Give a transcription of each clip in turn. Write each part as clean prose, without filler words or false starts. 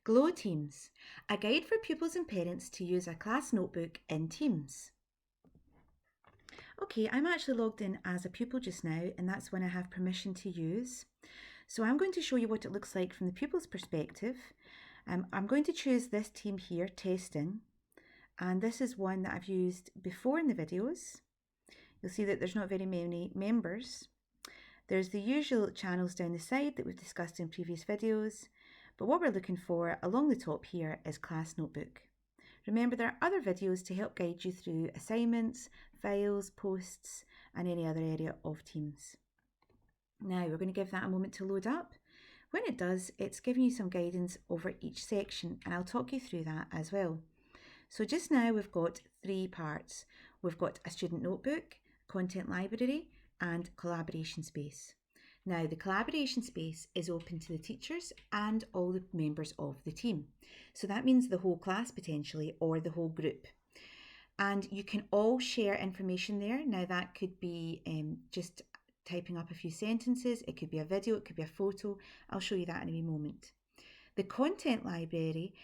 Glow Teams, a guide for pupils and parents to use a class notebook in Teams. Okay, I'm actually logged in as a pupil just now, and that's when I have permission to use. So I'm going to show you what it looks like from the pupil's perspective. I'm going to choose this team here, testing, and this is one that I've used before in the videos. You'll see that there's not very many members. There's the usual channels down the side that we've discussed in previous videos, but what we're looking for along the top here is Class Notebook. Remember, there are other videos to help guide you through assignments, files, posts, and any other area of Teams. Now we're going to give that a moment to load up. When it does, it's giving you some guidance over each section, and I'll talk you through that as well. So just now we've got three parts. We've got a student notebook, content library, and collaboration space. Now the collaboration space is open to the teachers and all the members of the team. So that means the whole class potentially, or the whole group. And you can all share information there. Now that could be just typing up a few sentences, it could be a video, it could be a photo. I'll show you that in a wee moment. The content library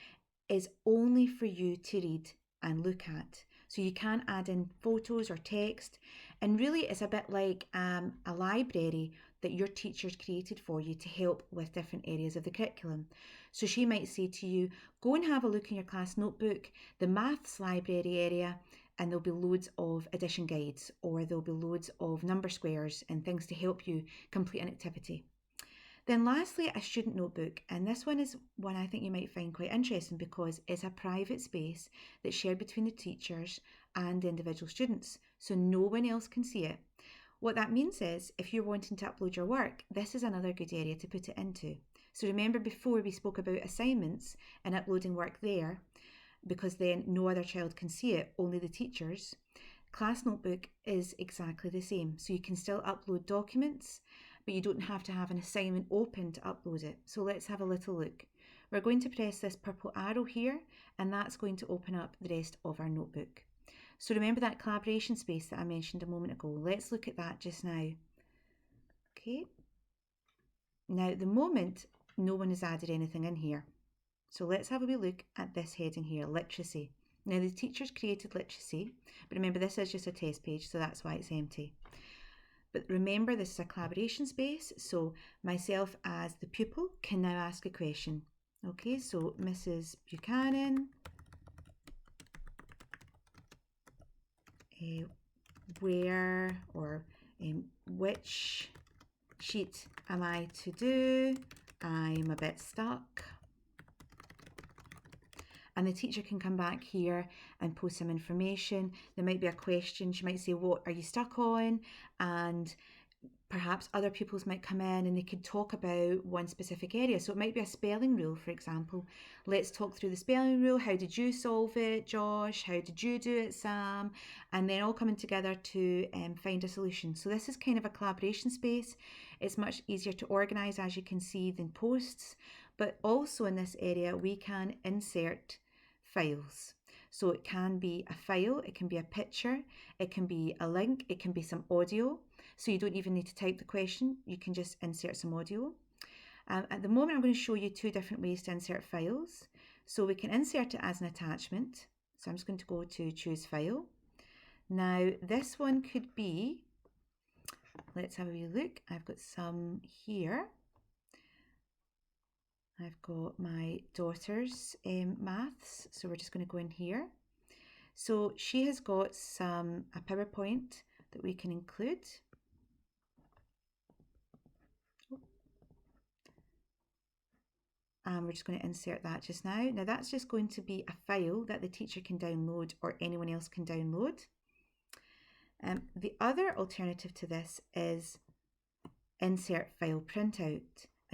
is only for you to read and look at. So you can add in photos or text, and really it's a bit like a library that your teacher's created for you to help with different areas of the curriculum. So she might say to you, go and have a look in your class notebook, the maths library area, and there'll be loads of addition guides, or there'll be loads of number squares and things to help you complete an activity. Then lastly, a student notebook, and this one is one I think you might find quite interesting because it's a private space that's shared between the teachers and the individual students, so no one else can see it. What that means is, if you're wanting to upload your work, this is another good area to put it into. So remember before we spoke about assignments and uploading work there, because then no other child can see it, only the teachers. Class Notebook is exactly the same. So you can still upload documents, but you don't have to have an assignment open to upload it. So let's have a little look. We're going to press this purple arrow here, and that's going to open up the rest of our notebook. So remember that collaboration space that I mentioned a moment ago. Let's look at that just now. Okay. Now at the moment, no one has added anything in here. So let's have a wee look at this heading here, literacy. Now the teachers created literacy, but remember this is just a test page, so that's why it's empty. But remember, this is a collaboration space, so myself as the pupil can now ask a question. Okay, so Mrs. Buchanan, where or which sheet am I to do? I'm a bit stuck. And the teacher can come back here and post some information. There might be a question. She might say, what are you stuck on? And perhaps other pupils might come in and they could talk about one specific area. So it might be a spelling rule, for example. Let's talk through the spelling rule. How did you solve it, Josh? How did you do it, Sam? And then all coming together to find a solution. So this is kind of a collaboration space. It's much easier to organise, as you can see, than posts. But also in this area, we can insert files. So it can be a file, it can be a picture, it can be a link, it can be some audio. So you don't even need to type the question, you can just insert some audio. At the moment, I'm going to show you two different ways to insert files. So we can insert it as an attachment. So I'm just going to go to choose file. Now this one could be, let's have a wee look. I've got some here. I've got my daughter's maths, so we're just going to go in here. So she has got a PowerPoint that we can include. And we're just going to insert that just now. Now that's just going to be a file that the teacher can download or anyone else can download. The other alternative to this is insert file printout.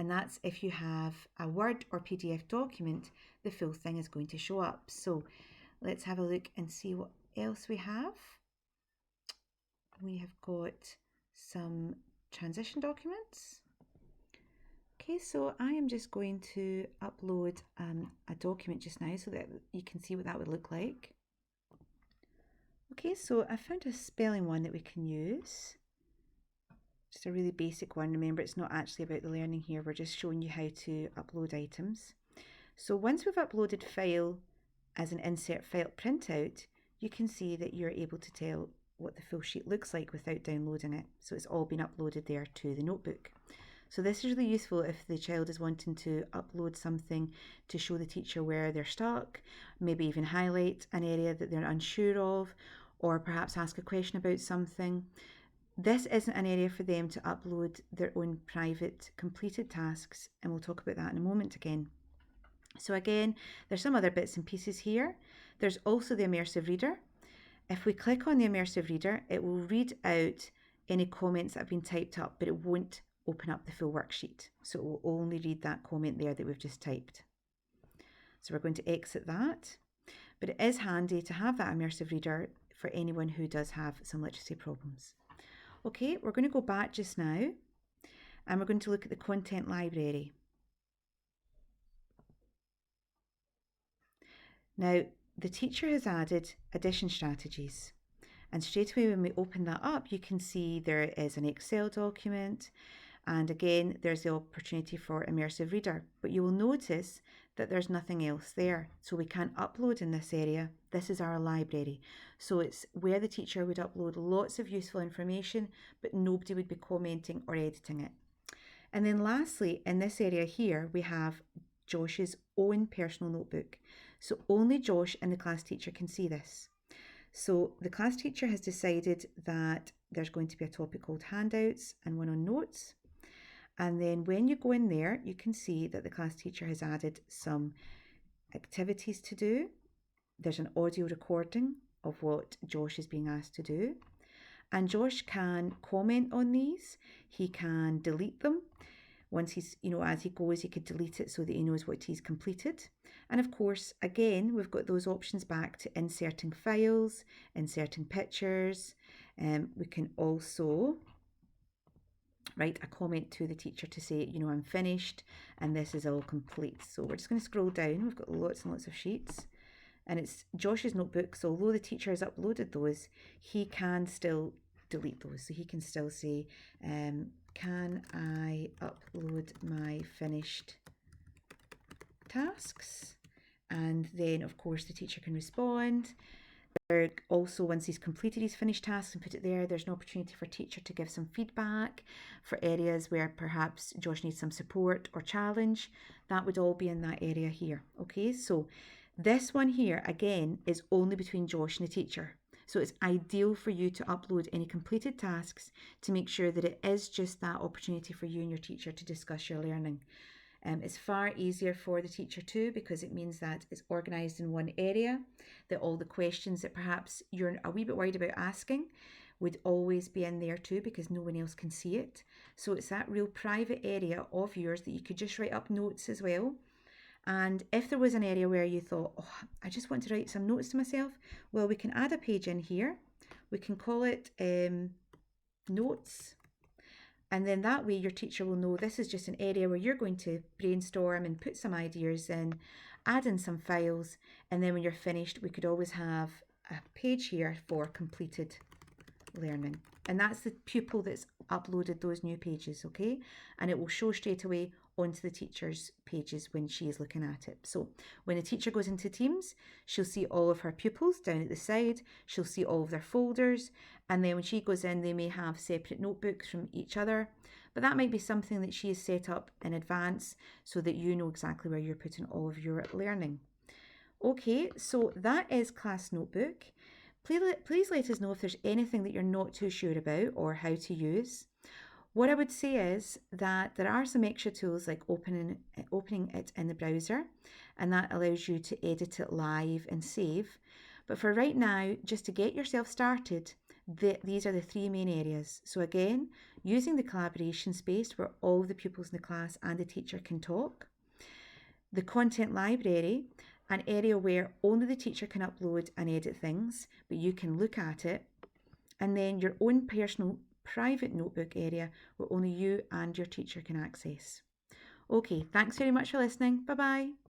And that's if you have a Word or PDF document, the full thing is going to show up. So let's have a look and see what else we have. We have got some transition documents. Okay, so I am just going to upload a document just now so that you can see what that would look like. Okay, so I found a spelling one that we can use. Just a really basic one. Remember, it's not actually about the learning here. We're just showing you how to upload items. So once we've uploaded file as an insert file printout, you can see that you're able to tell what the full sheet looks like without downloading it. So it's all been uploaded there to the notebook. So this is really useful if the child is wanting to upload something to show the teacher where they're stuck, maybe even highlight an area that they're unsure of, or perhaps ask a question about something. This isn't an area for them to upload their own private completed tasks, and we'll talk about that in a moment again. So again, there's some other bits and pieces here. There's also the Immersive Reader. If we click on the Immersive Reader, it will read out any comments that have been typed up, but it won't open up the full worksheet. So it will only read that comment there that we've just typed. So we're going to exit that. But it is handy to have that Immersive Reader for anyone who does have some literacy problems. Okay, we're going to go back just now and we're going to look at the content library. Now, the teacher has added addition strategies. And straight away when we open that up, you can see there is an Excel document. And again, there's the opportunity for Immersive Reader. But you will notice that there's nothing else there. So we can't upload in this area. This is our library. So it's where the teacher would upload lots of useful information, but nobody would be commenting or editing it. And then lastly, in this area here, we have Josh's own personal notebook. So only Josh and the class teacher can see this. So the class teacher has decided that there's going to be a topic called Handouts and one on Notes. And then when you go in there, you can see that the class teacher has added some activities to do. There's an audio recording of what Josh is being asked to do. And Josh can comment on these. He can delete them. Once he's, as he goes, he could delete it so that he knows what he's completed. And of course, again, we've got those options back to inserting files, inserting pictures. We can also write a comment to the teacher to say, I'm finished and this is all complete. So we're just going to scroll down. We've got lots and lots of sheets. And it's Josh's notebook. So although the teacher has uploaded those, he can still delete those. So he can still say, can I upload my finished tasks? And then, of course, the teacher can respond. Also, once he's completed his finished tasks and put it there, there's an opportunity for teacher to give some feedback for areas where perhaps Josh needs some support or challenge. That would all be in that area here. Okay, so this one here, again, is only between Josh and the teacher. So it's ideal for you to upload any completed tasks to make sure that it is just that opportunity for you and your teacher to discuss your learning. It's far easier for the teacher too, because it means that it's organised in one area, that all the questions that perhaps you're a wee bit worried about asking would always be in there too, because no one else can see it. So it's that real private area of yours that you could just write up notes as well. And if there was an area where you thought, I just want to write some notes to myself, well, we can add a page in here. We can call it notes. And then that way your teacher will know this is just an area where you're going to brainstorm and put some ideas in, add in some files. And then when you're finished, we could always have a page here for completed learning. And that's the pupil that's uploaded those new pages, okay? And it will show straight away onto the teacher's pages when she is looking at it. So when the teacher goes into Teams, she'll see all of her pupils down at the side. She'll see all of their folders. And then when she goes in, they may have separate notebooks from each other. But that might be something that she has set up in advance so that you know exactly where you're putting all of your learning. Okay, so that is Class Notebook. Please let us know if there's anything that you're not too sure about or how to use. What I would say is that there are some extra tools like opening it in the browser, and that allows you to edit it live and save. But for right now, just to get yourself started, these are the three main areas. So again, using the collaboration space where all the pupils in the class and the teacher can talk. The content library, an area where only the teacher can upload and edit things, but you can look at it. And then your own personal private notebook area where only you and your teacher can access. Okay, thanks very much for listening. Bye-bye.